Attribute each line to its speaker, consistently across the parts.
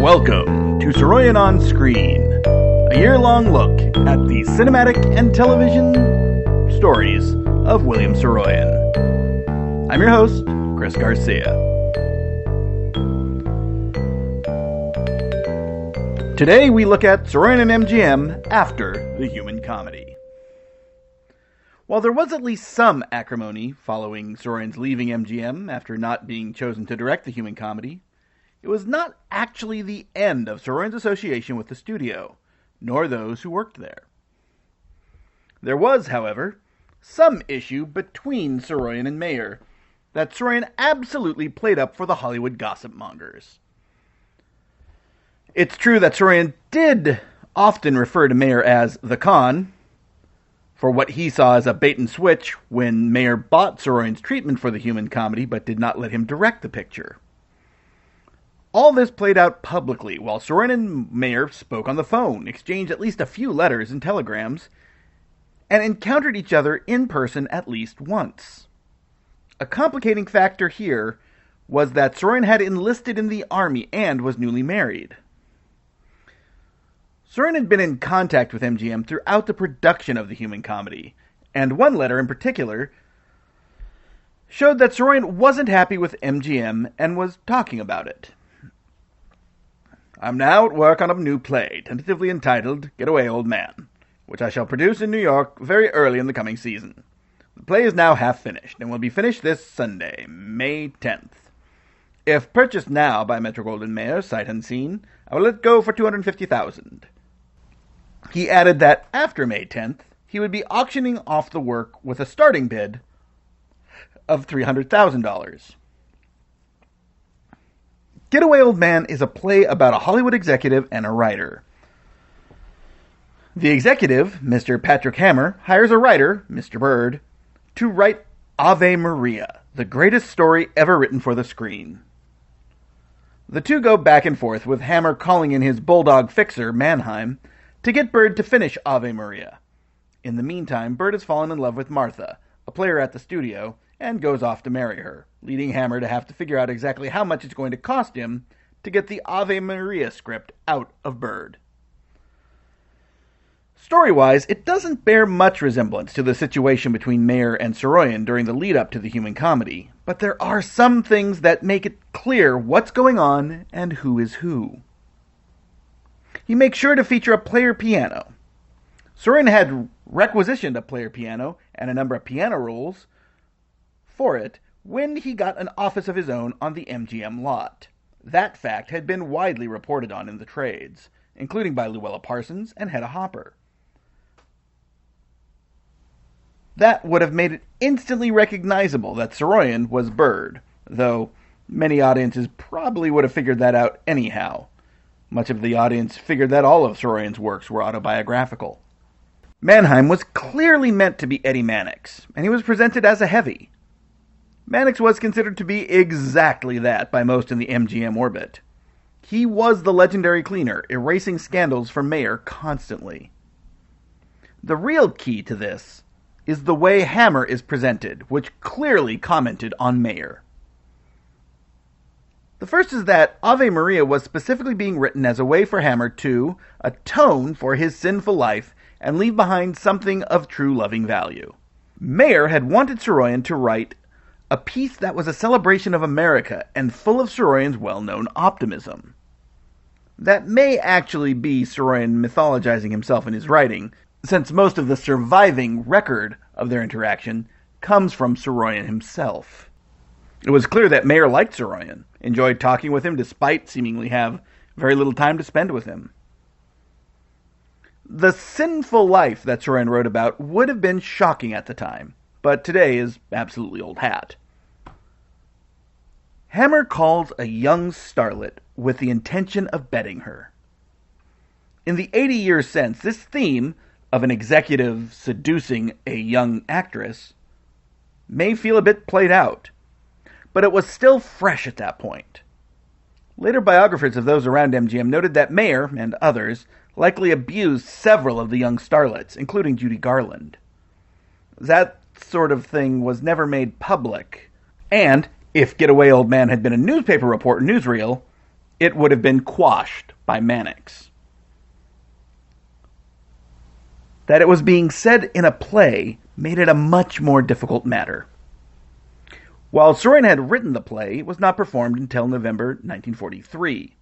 Speaker 1: Welcome to Saroyan on Screen, a year-long look at the cinematic and television stories of William Saroyan. I'm your host, Chris Garcia. Today we look at Saroyan and MGM after the human comedy. While there was at least some acrimony following Saroyan's leaving MGM after not being chosen to direct the human comedy, it was not actually the end of Saroyan's association with the studio, nor those who worked there. There was, however, some issue between Saroyan and Mayer that Saroyan absolutely played up for the Hollywood gossip mongers. It's true that Saroyan did often refer to Mayer as the con, for what he saw as a bait and switch when Mayer bought Saroyan's treatment for the human comedy but did not let him direct the picture. All this played out publicly while Saroyan and Mayer spoke on the phone, exchanged at least a few letters and telegrams, and encountered each other in person at least once. A complicating factor here was that Saroyan had enlisted in the army and was newly married. Saroyan had been in contact with MGM throughout the production of the human comedy, and one letter in particular showed that Saroyan wasn't happy with MGM and was talking about it. I'm now at work on a new play, tentatively entitled Get Away, Old Man, which I shall produce in New York very early in the coming season. The play is now half finished, and will be finished this Sunday, May 10th. If purchased now by Metro-Goldwyn-Mayer, sight unseen, I will let it go for $250,000. He added that after May 10th, he would be auctioning off the work with a starting bid of $300,000. Get Away, Old Man is a play about a Hollywood executive and a writer. The executive, Mr. Patrick Hammer, hires a writer, Mr. Bird, to write Ave Maria, the greatest story ever written for the screen. The two go back and forth, with Hammer calling in his bulldog fixer, Mannheim, to get Bird to finish Ave Maria. In the meantime, Bird has fallen in love with Martha, a player at the studio, and goes off to marry her, leading Hammer to have to figure out exactly how much it's going to cost him to get the Ave Maria script out of Bird. Story-wise, it doesn't bear much resemblance to the situation between Mayer and Saroyan during the lead-up to the human comedy, but there are some things that make it clear what's going on and who is who. He makes sure to feature a player piano. Saroyan had requisitioned a player piano and a number of piano rolls for it when he got an office of his own on the MGM lot. That fact had been widely reported on in the trades, including by Luella Parsons and Hedda Hopper. That would have made it instantly recognizable that Saroyan was Bird, though many audiences probably would have figured that out anyhow. Much of the audience figured that all of Saroyan's works were autobiographical. Mannheim was clearly meant to be Eddie Mannix, and he was presented as a heavy. Mannix was considered to be exactly that by most in the MGM orbit. He was the legendary cleaner, erasing scandals from Mayer constantly. The real key to this is the way Hammer is presented, which clearly commented on Mayer. The first is that Ave Maria was specifically being written as a way for Hammer to atone for his sinful life and leave behind something of true loving value. Mayer had wanted Saroyan to write a piece that was a celebration of America and full of Saroyan's well-known optimism. That may actually be Saroyan mythologizing himself in his writing, since most of the surviving record of their interaction comes from Saroyan himself. It was clear that Mayer liked Saroyan, enjoyed talking with him despite seemingly have very little time to spend with him. The sinful life that Saroyan wrote about would have been shocking at the time, but today is absolutely old hat. Hammer calls a young starlet with the intention of betting her. In the 80 years since, this theme of an executive seducing a young actress may feel a bit played out, but it was still fresh at that point. Later biographers of those around MGM noted that Mayer, and others, likely abused several of the young starlets, including Judy Garland. That sort of thing was never made public, and if Get Away, Old Man had been a newspaper report or newsreel, it would have been quashed by Mannix. That it was being said in a play made it a much more difficult matter. While Saroyan had written the play, it was not performed until November 1943.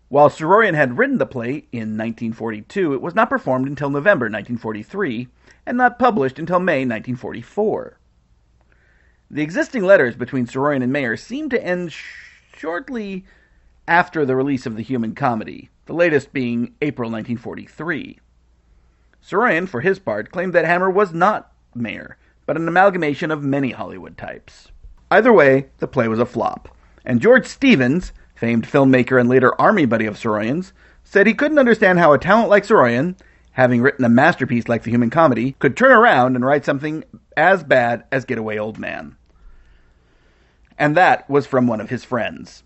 Speaker 1: While Saroyan had written the play in 1942, it was not performed until November 1943, and not published until May 1944. The existing letters between Saroyan and Mayer seemed to end shortly after the release of The Human Comedy, the latest being April 1943. Saroyan, for his part, claimed that Hammer was not Mayer, but an amalgamation of many Hollywood types. Either way, the play was a flop, and George Stevens, famed filmmaker and later army buddy of Saroyan's, said he couldn't understand how a talent like Saroyan, having written a masterpiece like The Human Comedy, could turn around and write something as bad as Getaway Old Man. And that was from one of his friends.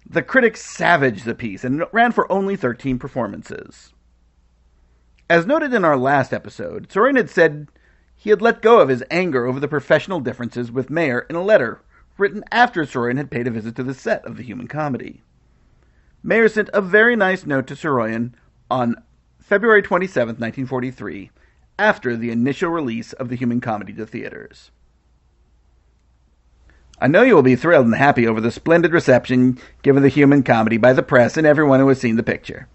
Speaker 1: The critics savaged the piece, and it ran for only 13 performances. As noted in our last episode, Saroyan had said he had let go of his anger over the professional differences with Mayer in a letter written after Saroyan had paid a visit to the set of The Human Comedy. Mayer sent a very nice note to Saroyan on February 27, 1943, after the initial release of The Human Comedy to theaters. I know you will be thrilled and happy over the splendid reception given The Human Comedy by the press and everyone who has seen the picture.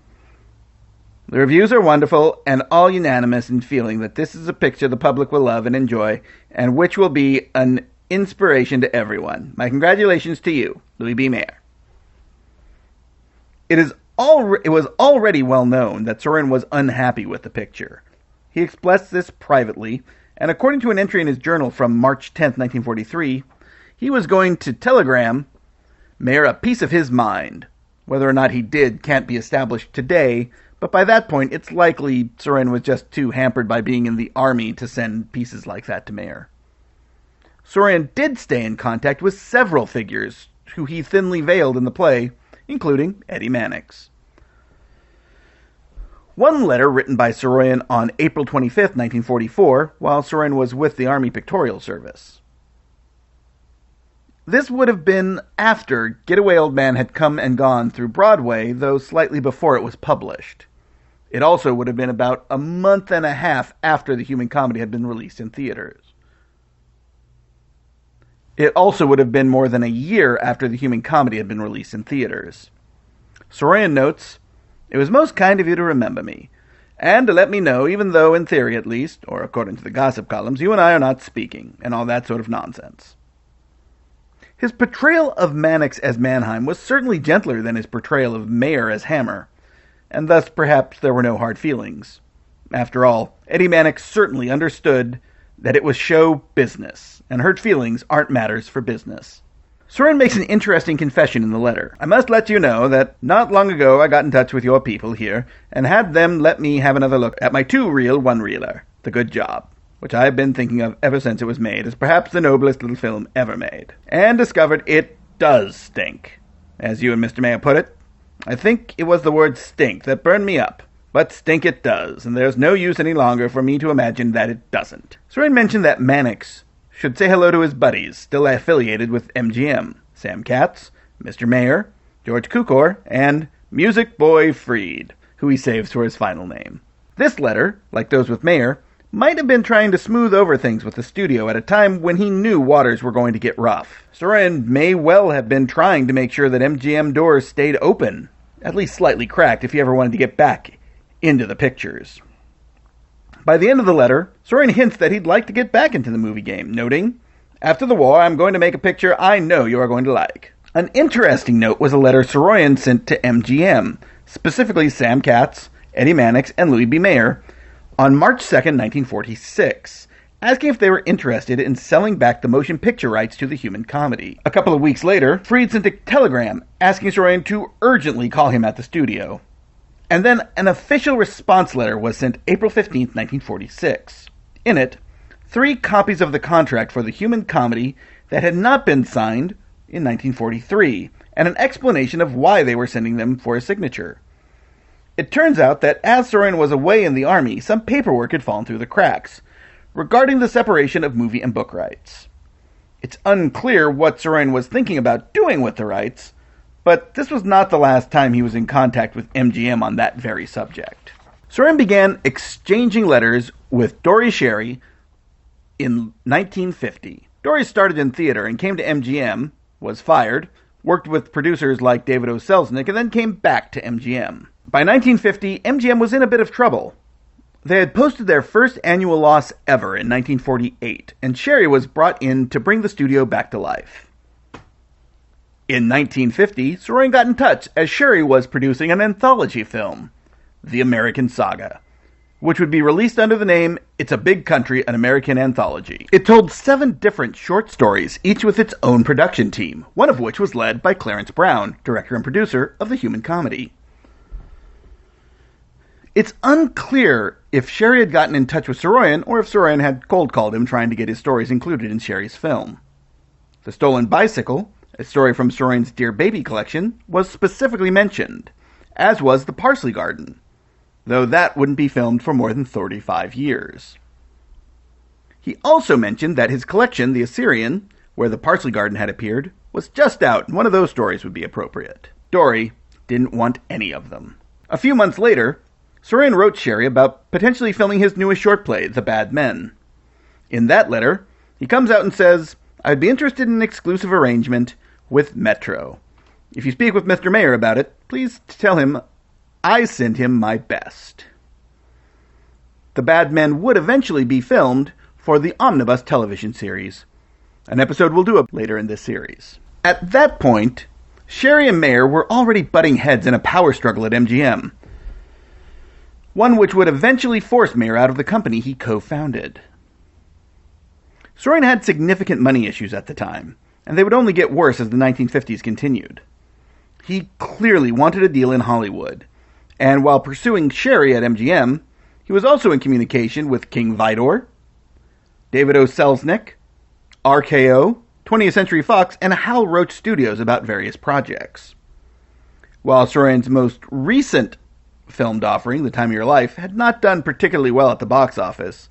Speaker 1: The reviews are wonderful and all unanimous in feeling that this is a picture the public will love and enjoy, and which will be an inspiration to everyone. My congratulations to you, Louis B. Mayer. It was already well known that Saroyan was unhappy with the picture. He expressed this privately, and according to an entry in his journal from March 10, 1943, he was going to telegram Mayer a piece of his mind. Whether or not he did can't be established today, but by that point it's likely Saroyan was just too hampered by being in the army to send pieces like that to Mayer. Saroyan did stay in contact with several figures who he thinly veiled in the play, including Eddie Mannix. One letter written by Saroyan on April 25, 1944, while Saroyan was with the Army Pictorial Service. This would have been after Getaway Old Man had come and gone through Broadway, though slightly before it was published. It also would have been about a month and a half after The Human Comedy had been released in theaters. It also would have been more than a year after The Human Comedy had been released in theaters. Saroyan notes, "It was most kind of you to remember me, and to let me know, even though in theory at least, or according to the gossip columns, you and I are not speaking, and all that sort of nonsense." His portrayal of Mannix as Mannheim was certainly gentler than his portrayal of Mayer as Hammer, and thus perhaps there were no hard feelings. After all, Eddie Mannix certainly understood that it was show business, and hurt feelings aren't matters for business. Saroyan makes an interesting confession in the letter. "I must let you know that not long ago I got in touch with your people here, and had them let me have another look at my two-reel one-reeler, The Good Job, which I have been thinking of ever since it was made as perhaps the noblest little film ever made, and discovered it does stink. As you and Mr. Mayer put it, I think it was the word stink that burned me up. But stink it does, and there's no use any longer for me to imagine that it doesn't." Saroyan mentioned that Mannix should say hello to his buddies, still affiliated with MGM, Sam Katz, Mr. Mayer, George Cukor, and Music Boy Freed, who he saves for his final name. This letter, like those with Mayer, might have been trying to smooth over things with the studio at a time when he knew waters were going to get rough. Saroyan may well have been trying to make sure that MGM doors stayed open, at least slightly cracked, if he ever wanted to get back into the pictures. By the end of the letter, Saroyan hints that he'd like to get back into the movie game, noting, "After the war, I'm going to make a picture I know you are going to like." An interesting note was a letter Saroyan sent to MGM, specifically Sam Katz, Eddie Mannix, and Louis B. Mayer, on March 2, 1946, asking if they were interested in selling back the motion picture rights to The Human Comedy. A couple of weeks later, Freed sent a telegram asking Saroyan to urgently call him at the studio. And then an official response letter was sent April 15, 1946. In it, 3 copies of the contract for The Human Comedy that had not been signed in 1943, and an explanation of why they were sending them for a signature. It turns out that as Saroyan was away in the army, some paperwork had fallen through the cracks regarding the separation of movie and book rights. It's unclear what Saroyan was thinking about doing with the rights, But this was not the last time he was in contact with MGM on that very subject. Saroyan began exchanging letters with Dore Schare in 1950. Dore started in theater and came to MGM, was fired, worked with producers like David O. Selznick, and then came back to MGM. By 1950, MGM was in a bit of trouble. They had posted their first annual loss ever in 1948, and Schare was brought in to bring the studio back to life. In 1950, Saroyan got in touch as Schare was producing an anthology film, The American Saga, which would be released under the name It's a Big Country, an American Anthology. It told 7 different short stories, each with its own production team, one of which was led by Clarence Brown, director and producer of the human comedy. It's unclear if Schare had gotten in touch with Saroyan or if Saroyan had cold-called him trying to get his stories included in Schere's film. The Stolen Bicycle, a story from Saroyan's Dear Baby collection, was specifically mentioned, as was The Parsley Garden, though that wouldn't be filmed for more than 35 years. He also mentioned that his collection, The Assyrian, where The Parsley Garden had appeared, was just out, and one of those stories would be appropriate. Dore didn't want any of them. A few months later, Saroyan wrote Schare about potentially filming his newest short play, The Bad Men. In that letter, he comes out and says, "I'd be interested in an exclusive arrangement with Metro. If you speak with Mr. Mayer about it, please tell him I send him my best." The Bad Men would eventually be filmed for the Omnibus television series. An episode we'll do later in this series. At that point, Schare and Mayer were already butting heads in a power struggle at MGM, one which would eventually force Mayer out of the company he co-founded. Saroyan had significant money issues at the time, and they would only get worse as the 1950s continued. He clearly wanted a deal in Hollywood, and while pursuing Schare at MGM, he was also in communication with King Vidor, David O. Selznick, RKO, 20th Century Fox, and Hal Roach Studios about various projects. While Saroyan's most recent filmed offering, The Time of Your Life, had not done particularly well at the box office,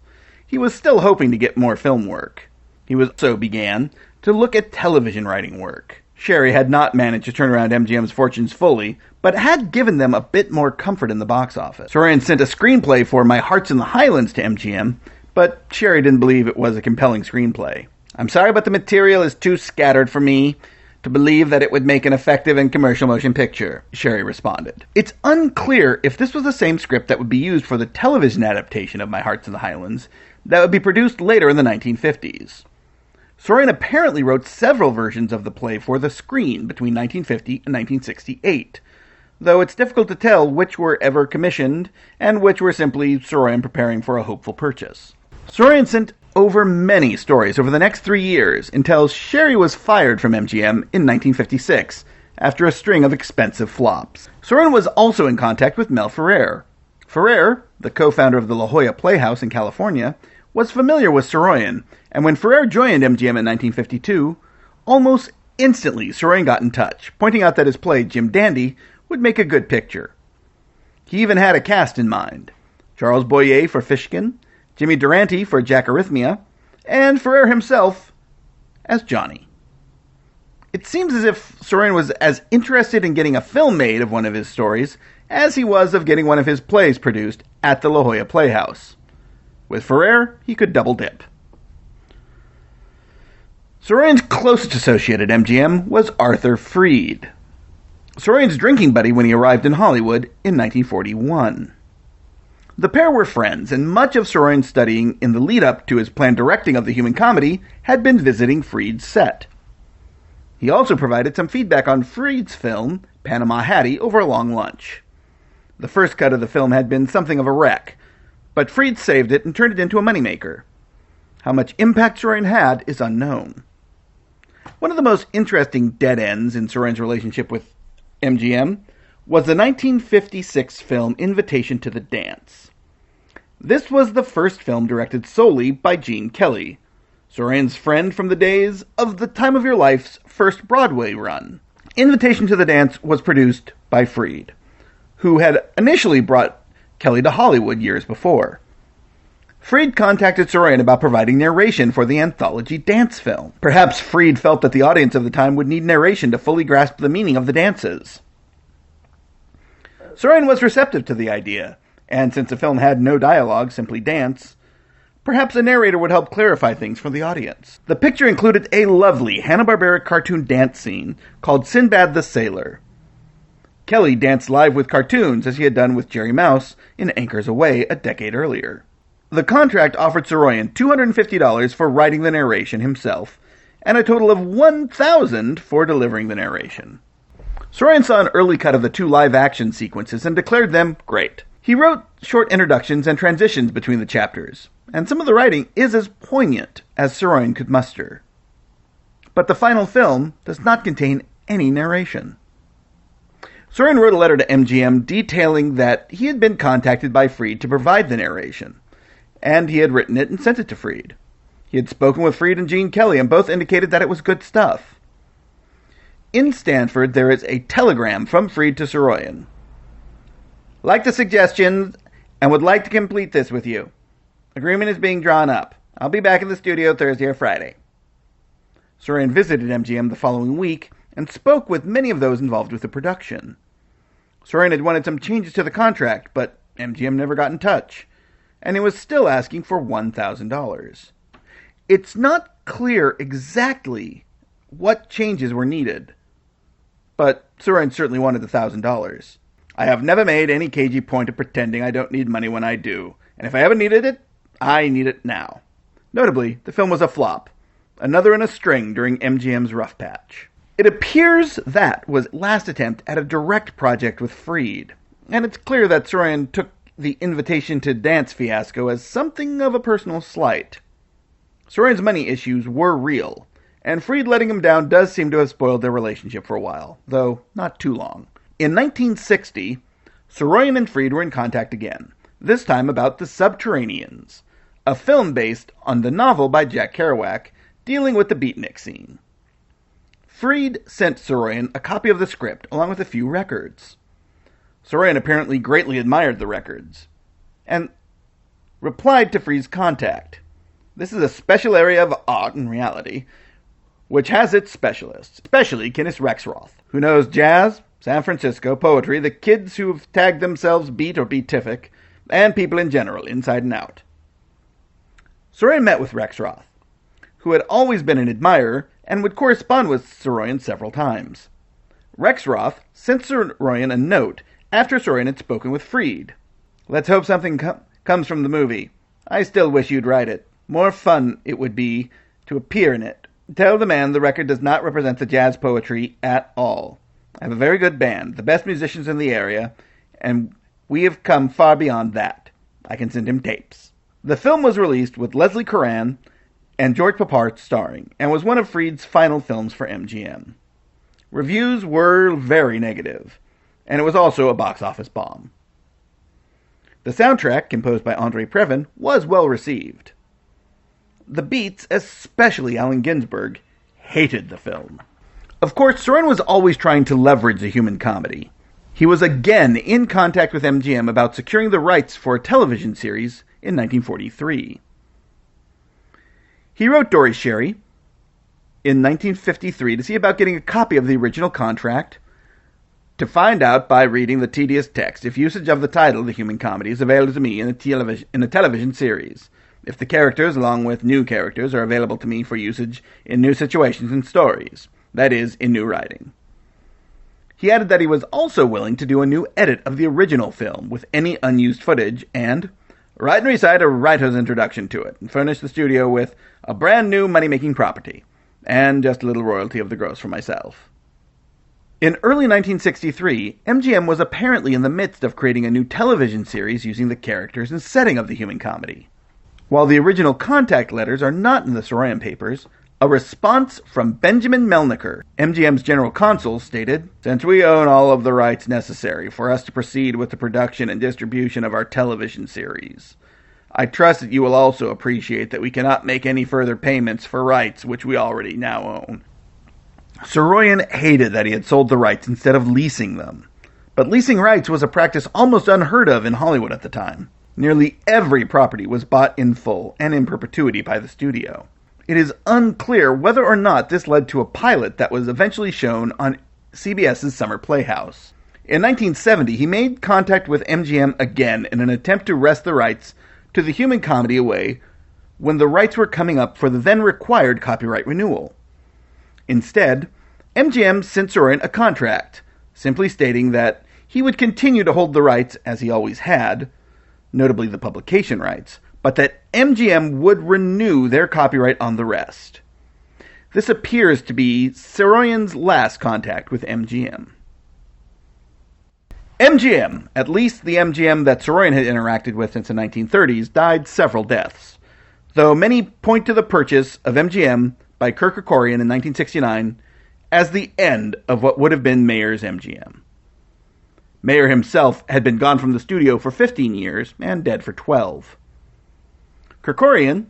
Speaker 1: he was still hoping to get more film work. He also began to look at television writing work. Schare had not managed to turn around MGM's fortunes fully, but had given them a bit more comfort in the box office. Saroyan sent a screenplay for My Heart's in the Highlands to MGM, but Schare didn't believe it was a compelling screenplay. "I'm sorry, but the material is too scattered for me to believe that it would make an effective and commercial motion picture," Schare responded. It's unclear if this was the same script that would be used for the television adaptation of My Heart's in the Highlands that would be produced later in the 1950s. Saroyan apparently wrote several versions of the play for the screen between 1950 and 1968, though it's difficult to tell which were ever commissioned and which were simply Saroyan preparing for a hopeful purchase. Saroyan sent over many stories over the next 3 years until Schare was fired from MGM in 1956 after a string of expensive flops. Saroyan was also in contact with Mel Ferrer. Ferrer, the co-founder of the La Jolla Playhouse in California, was familiar with Saroyan, and when Ferrer joined MGM in 1952, almost instantly Saroyan got in touch, pointing out that his play Jim Dandy would make a good picture. He even had a cast in mind: Charles Boyer for Fishkin, Jimmy Durante for Jack Arrhythmia, and Ferrer himself as Johnny. It seems as if Saroyan was as interested in getting a film made of one of his stories as he was of getting one of his plays produced at the La Jolla Playhouse. With Ferrer, he could double dip. Saroyan's closest associate at MGM was Arthur Freed, Saroyan's drinking buddy when he arrived in Hollywood in 1941. The pair were friends, and much of Saroyan's studying in the lead-up to his planned directing of the human comedy had been visiting Freed's set. He also provided some feedback on Freed's film, Panama Hattie, over a long lunch. The first cut of the film had been something of a wreck, but Freed saved it and turned it into a moneymaker. How much impact Saroyan had is unknown. One of the most interesting dead ends in Saroyan's relationship with MGM was the 1956 film Invitation to the Dance. This was the first film directed solely by Gene Kelly, Saroyan's friend from the days of The Time of Your Life's first Broadway run. Invitation to the Dance was produced by Freed, who had initially brought Kelly to Hollywood years before. Freed contacted Saroyan about providing narration for the anthology dance film. Perhaps Freed felt that the audience of the time would need narration to fully grasp the meaning of the dances. Saroyan was receptive to the idea, and since the film had no dialogue, simply dance, perhaps a narrator would help clarify things for the audience. The picture included a lovely Hanna-Barbera cartoon dance scene called Sinbad the Sailor. Kelly danced live with cartoons as he had done with Jerry Mouse in Anchors Away a decade earlier. The contract offered Saroyan $250 for writing the narration himself, and a total of $1,000 for delivering the narration. Saroyan saw an early cut of the 2 live-action sequences and declared them great. He wrote short introductions and transitions between the chapters, and some of the writing is as poignant as Saroyan could muster. But the final film does not contain any narration. Saroyan wrote a letter to MGM detailing that he had been contacted by Freed to provide the narration, and he had written it and sent it to Freed. He had spoken with Freed and Gene Kelly, and both indicated that it was good stuff. In Stanford, there is a telegram from Freed to Saroyan. Like the suggestions, and would like to complete this with you. Agreement is being drawn up. I'll be back in the studio Thursday or Friday. Saroyan visited MGM the following week and spoke with many of those involved with the production. Saroyan had wanted some changes to the contract, but MGM never got in touch, and he was still asking for $1,000. It's not clear exactly what changes were needed, but Saroyan certainly wanted the $1,000. I have never made any cagey point of pretending I don't need money when I do, and if I ever needed it, I need it now. Notably, the film was a flop, another in a string during MGM's rough patch. It appears that was last attempt at a direct project with Freed, and it's clear that Saroyan took the invitation to dance fiasco as something of a personal slight. Saroyan's money issues were real, and Freed letting him down does seem to have spoiled their relationship for a while, though not too long. In 1960, Saroyan and Freed were in contact again, this time about The Subterraneans, a film based on the novel by Jack Kerouac dealing with the beatnik scene. Freed sent Saroyan a copy of the script along with a few records. Saroyan apparently greatly admired the records, and replied to Freed's contact. This is a special area of art and reality, which has its specialists, especially Kenneth Rexroth, who knows jazz, San Francisco, poetry, the kids who've tagged themselves beat or beatific, and people in general, inside and out. Saroyan met with Rexroth, who had always been an admirer and would correspond with Saroyan several times. Rexroth sent Saroyan a note after Saroyan had spoken with Freed. Let's hope something comes from the movie. I still wish you'd write it. More fun it would be to appear in it. Tell the man the record does not represent the jazz poetry at all. I have a very good band, the best musicians in the area, and we have come far beyond that. I can send him tapes. The film was released with Leslie Curran and George Papart starring, and was one of Freed's final films for MGM. Reviews were very negative, and it was also a box office bomb. The soundtrack, composed by Andre Previn, was well received. The Beats, especially Allen Ginsberg, hated the film. Of course, Saroyan was always trying to leverage the human comedy. He was again in contact with MGM about securing the rights for a television series in 1943. He wrote Dore Schare in 1953 to see about getting a copy of the original contract, to find out by reading the tedious text if usage of the title, The Human Comedy, is available to me in a television series, if the characters, along with new characters, are available to me for usage in new situations and stories, that is, in new writing. He added that he was also willing to do a new edit of the original film with any unused footage and write and recite a writer's introduction to it, and furnish the studio with a brand new money-making property, and just a little royalty of the gross for myself. In early 1963, MGM was apparently in the midst of creating a new television series using the characters and setting of The Human Comedy. While the original contact letters are not in the Saroyan papers, a response from Benjamin Melniker, MGM's general counsel, stated, "Since we own all of the rights necessary for us to proceed with the production and distribution of our television series, I trust that you will also appreciate that we cannot make any further payments for rights which we already now own." Saroyan hated that he had sold the rights instead of leasing them, but leasing rights was a practice almost unheard of in Hollywood at the time. Nearly every property was bought in full and in perpetuity by the studio. It is unclear whether or not this led to a pilot that was eventually shown on CBS's Summer Playhouse. In 1970, he made contact with MGM again in an attempt to wrest the rights to the human comedy away when the rights were coming up for the then required copyright renewal. Instead, MGM sent Saroyan a contract, simply stating that he would continue to hold the rights as he always had, notably the publication rights, but that MGM would renew their copyright on the rest. This appears to be Saroyan's last contact with MGM. MGM, at least the MGM that Saroyan had interacted with since the 1930s, died several deaths, though many point to the purchase of MGM by Kirk Kerkorian in 1969 as the end of what would have been Mayer's MGM. Mayer himself had been gone from the studio for 15 years and dead for 12. Kerkorian,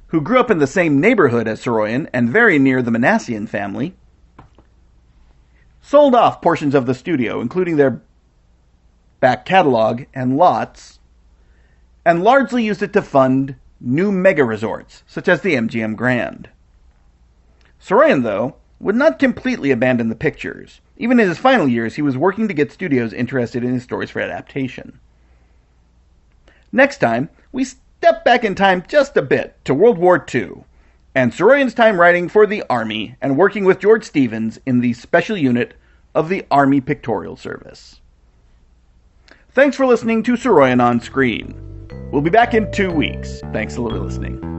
Speaker 1: who grew up in the same neighborhood as Saroyan and very near the Manassian family, sold off portions of the studio, including their back catalog and lots, and largely used it to fund new mega resorts, such as the MGM Grand. Saroyan, though, would not completely abandon the pictures. Even in his final years, he was working to get studios interested in his stories for adaptation. Next time, we step back in time just a bit to World War II, and Saroyan's time writing for the Army and working with George Stevens in the special unit of the Army Pictorial Service. Thanks for listening to Saroyan on Screen. We'll be back in 2 weeks. Thanks for listening.